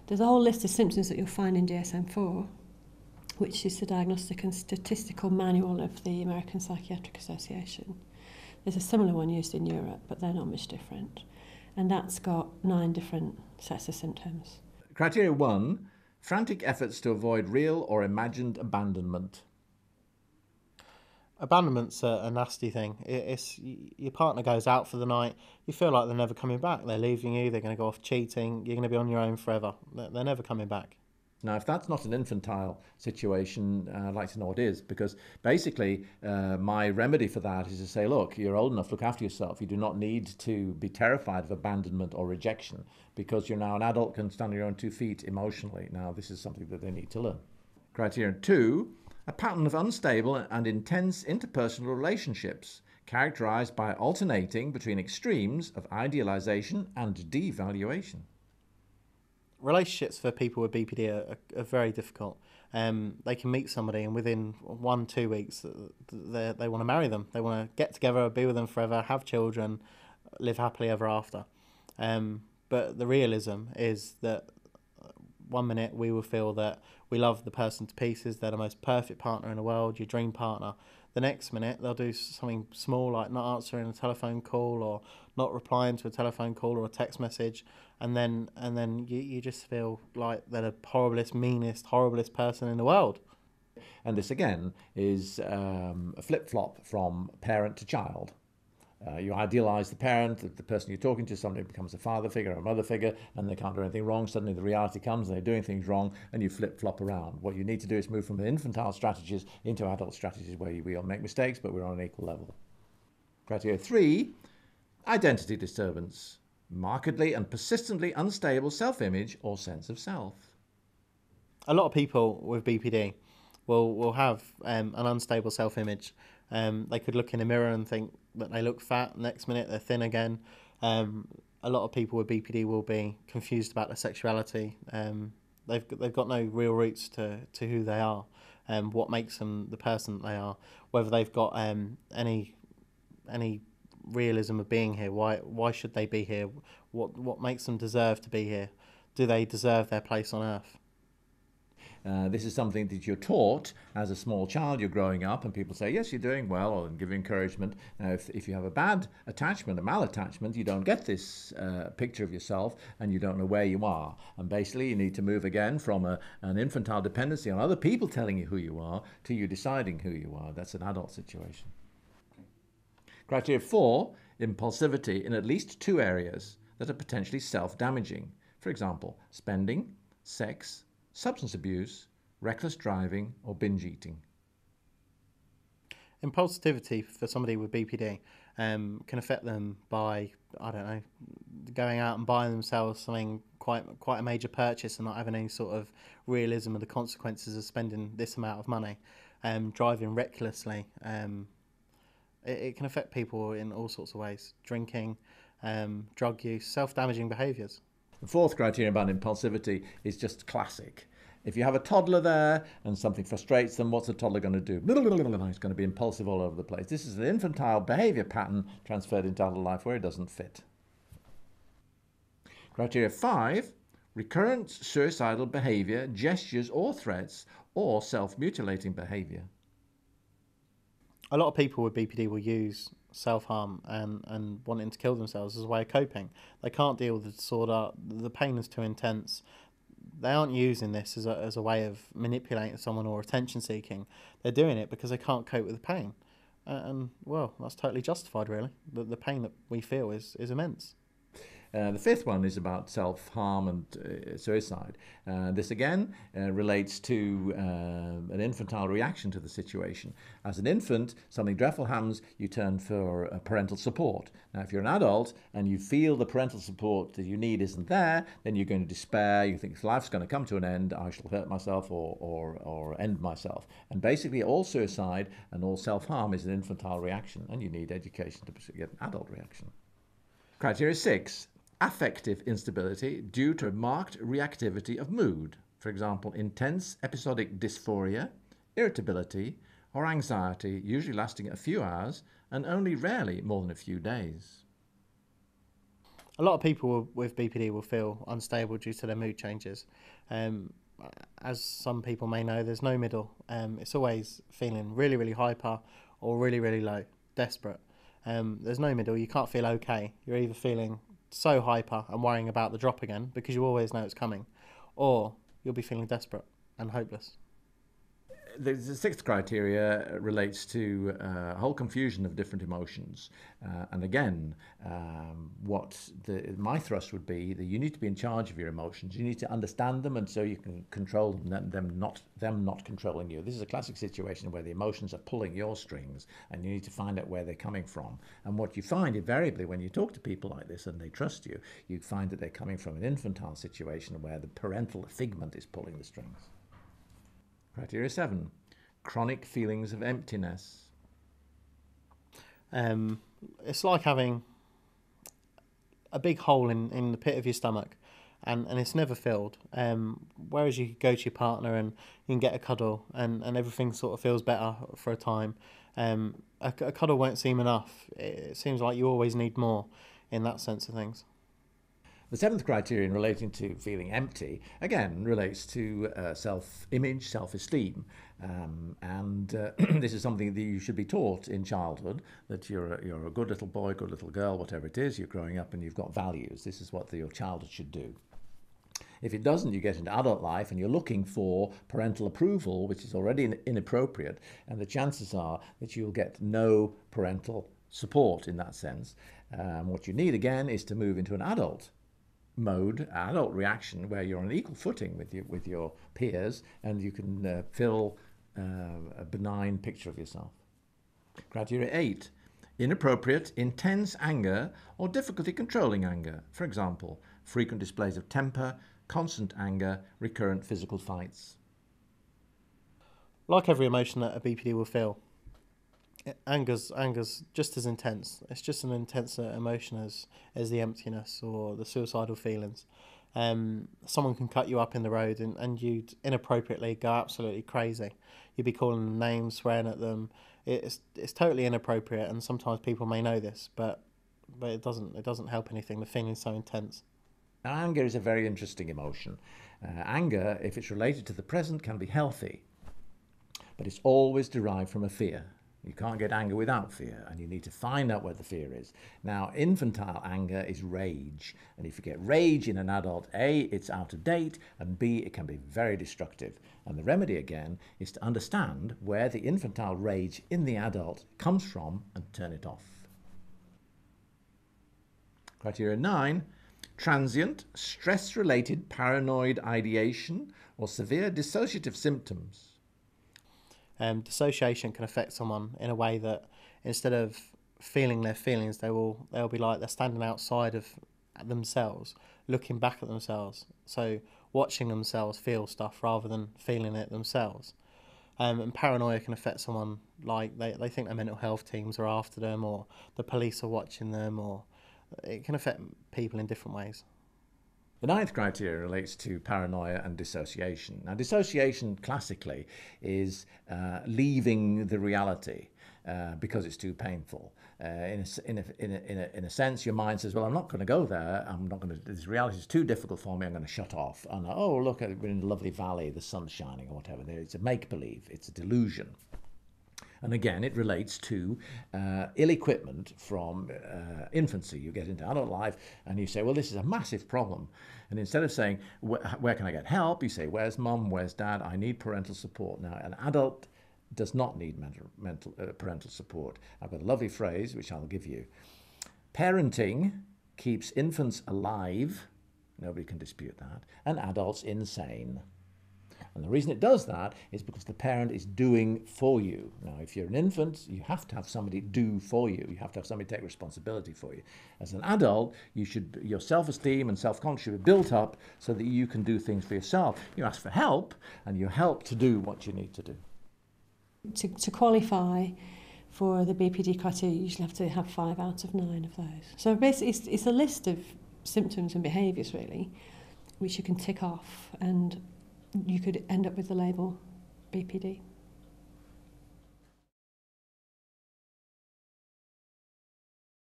There's a whole list of symptoms that you'll find in DSM-4, which is the Diagnostic and Statistical Manual of the American Psychiatric Association. There's a similar one used in Europe, but they're not much different. And that's got 9 different sets of symptoms. Criteria 1, frantic efforts to avoid real or imagined abandonment. Abandonment's a nasty thing. It's your partner goes out for the night, you feel like they're never coming back. They're leaving you, they're going to go off cheating, you're going to be on your own forever. They're never coming back. Now, if that's not an infantile situation, I'd like to know what is, because basically my remedy for that is to say, look, you're old enough, look after yourself. You do not need to be terrified of abandonment or rejection, because you're now an adult, can stand on your own 2 feet emotionally. Now, this is something that they need to learn. Criteria 2, a pattern of unstable and intense interpersonal relationships, characterized by alternating between extremes of idealization and devaluation. Relationships for people with BPD are very difficult. They can meet somebody and within 1-2 weeks they want to marry them. They want to get together, be with them forever, have children, live happily ever after. But the realism is that 1 minute we will feel that we love the person to pieces, they're the most perfect partner in the world, your dream partner. The next minute they'll do something small like not answering a telephone call or not replying to a telephone call or a text message, and then you just feel like they're the horriblest, meanest, horriblest person in the world. And this again is a flip-flop from parent to child. You idealize the parent, the person you're talking to, somebody becomes a father figure or a mother figure, and they can't do anything wrong. Suddenly the reality comes, and they're doing things wrong, and you flip-flop around. What you need to do is move from infantile strategies into adult strategies where we all make mistakes, but we're on an equal level. Criteria 3, identity disturbance, markedly and persistently unstable self-image or sense of self. A lot of people with BPD will have an unstable self-image. They could look in a mirror and think that they look fat, next minute they're thin again. A lot of people with BPD will be confused about their sexuality. They've got no real roots to who they are, what makes them the person that they are, whether they've got any realism of being here. Why should they be here? What makes them deserve to be here? Do they deserve their place on earth? This is something that you're taught as a small child. You're growing up and people say, yes, you're doing well, or give you encouragement. Now, if you have a bad attachment, a malattachment, you don't get this picture of yourself and you don't know where you are. And basically you need to move again from an infantile dependency on other people telling you who you are to you deciding who you are. That's an adult situation. Criteria 4, impulsivity in at least 2 areas that are potentially self-damaging. For example, spending, sex, substance abuse, reckless driving, or binge eating. Impulsivity for somebody with BPD can affect them by, I don't know, going out and buying themselves something quite a major purchase and not having any sort of realism of the consequences of spending this amount of money, driving recklessly. It can affect people in all sorts of ways: drinking, drug use, self-damaging behaviours. The 4th criterion about impulsivity is just classic. If you have a toddler there and something frustrates them, what's the toddler going to do? It's going to be impulsive all over the place. This is an infantile behaviour pattern transferred into adult life where it doesn't fit. Criteria 5, recurrent suicidal behaviour, gestures or threats, or self-mutilating behaviour. A lot of people with BPD will use self-harm and wanting to kill themselves as a way of coping. They can't deal with the disorder, the pain is too intense. They aren't using this as a way of manipulating someone or attention seeking. They're doing it because they can't cope with the pain. And well, that's totally justified really. The pain that we feel is immense. The 5th one is about self-harm and suicide. This again relates to an infantile reaction to the situation. As an infant, something dreadful happens, you turn for parental support. Now, if you're an adult and you feel the parental support that you need isn't there, then you're going to despair. You think life's going to come to an end. I shall hurt myself or end myself. And basically, all suicide and all self-harm is an infantile reaction, and you need education to get an adult reaction. Criteria 6. Affective instability due to marked reactivity of mood. For example, intense episodic dysphoria, irritability, or anxiety, usually lasting a few hours and only rarely more than a few days. A lot of people with BPD will feel unstable due to their mood changes. As some people may know, there's no middle. It's always feeling really, really hyper or really, really low, desperate. There's no middle. You can't feel okay. You're either feeling so hyper and worrying about the drop again because you always know it's coming, or you'll be feeling desperate and hopeless. The sixth criteria relates to a whole confusion of different emotions. And again, my thrust would be that you need to be in charge of your emotions. You need to understand them, and so you can control them not controlling you. This is a classic situation where the emotions are pulling your strings, and you need to find out where they're coming from. And what you find invariably when you talk to people like this and they trust you, you find that they're coming from an infantile situation where the parental figment is pulling the strings. Criteria 7, chronic feelings of emptiness. It's like having a big hole in the pit of your stomach, and it's never filled. Whereas you could go to your partner and you can get a cuddle, and everything sort of feels better for a time. A cuddle won't seem enough. It seems like you always need more in that sense of things. The seventh criterion relating to feeling empty, again, relates to self-image, self-esteem. This is something that you should be taught in childhood, that you're a good little boy, good little girl, whatever it is, you're growing up and you've got values. This is what your childhood should do. If it doesn't, you get into adult life and you're looking for parental approval, which is already inappropriate, and the chances are that you'll get no parental support in that sense. What you need, again, is to move into an adult mode, adult reaction, where you're on equal footing with your peers, and you can fill a benign picture of yourself. Criteria 8, inappropriate, intense anger or difficulty controlling anger. For example, frequent displays of temper, constant anger, recurrent physical fights. Like every emotion that a BPD will feel, anger's just as intense. It's just an intenser emotion as the emptiness or the suicidal feelings. Someone can cut you up in the road and you'd inappropriately go absolutely crazy. You'd be calling them names, swearing at them. It's totally inappropriate, and sometimes people may know this, but it doesn't help anything. The feeling's so intense. Now, anger is a very interesting emotion. Anger, if it's related to the present, can be healthy, but it's always derived from a fear. You can't get anger without fear, and you need to find out where the fear is. Now, infantile anger is rage, and if you get rage in an adult, A, it's out of date, and B, it can be very destructive. And the remedy, again, is to understand where the infantile rage in the adult comes from and turn it off. Criteria 9, transient, stress-related paranoid ideation or severe dissociative symptoms. Dissociation can affect someone in a way that instead of feeling their feelings, they'll be like they're standing outside of themselves, looking back at themselves. So watching themselves feel stuff rather than feeling it themselves. And paranoia can affect someone like they think their mental health teams are after them, or the police are watching them, or it can affect people in different ways. The ninth criteria relates to paranoia and dissociation. Now, dissociation classically is leaving the reality because it's too painful. In a sense, your mind says, "Well, I'm not going to go there. I'm not going to. This reality is too difficult for me. I'm going to shut off." And oh, look, we're in a lovely valley. The sun's shining, or whatever. It's a make-believe. It's a delusion. And again, it relates to ill-equipment from infancy. You get into adult life and you say, well, this is a massive problem. And instead of saying, where can I get help? You say, where's mum? Where's dad? I need parental support. Now, an adult does not need parental support. I've got a lovely phrase, which I'll give you. Parenting keeps infants alive. Nobody can dispute that. And adults insane. And the reason it does that is because the parent is doing for you. Now, if you're an infant, you have to have somebody do for you. You have to have somebody take responsibility for you. As an adult, your self-esteem and self-confidence should be built up so that you can do things for yourself. You ask for help, and you help to do what you need to do. To qualify for the BPD criteria, you usually have to have 5 out of 9 of those. So basically, it's a list of symptoms and behaviours, really, which you can tick off, and you could end up with the label BPD.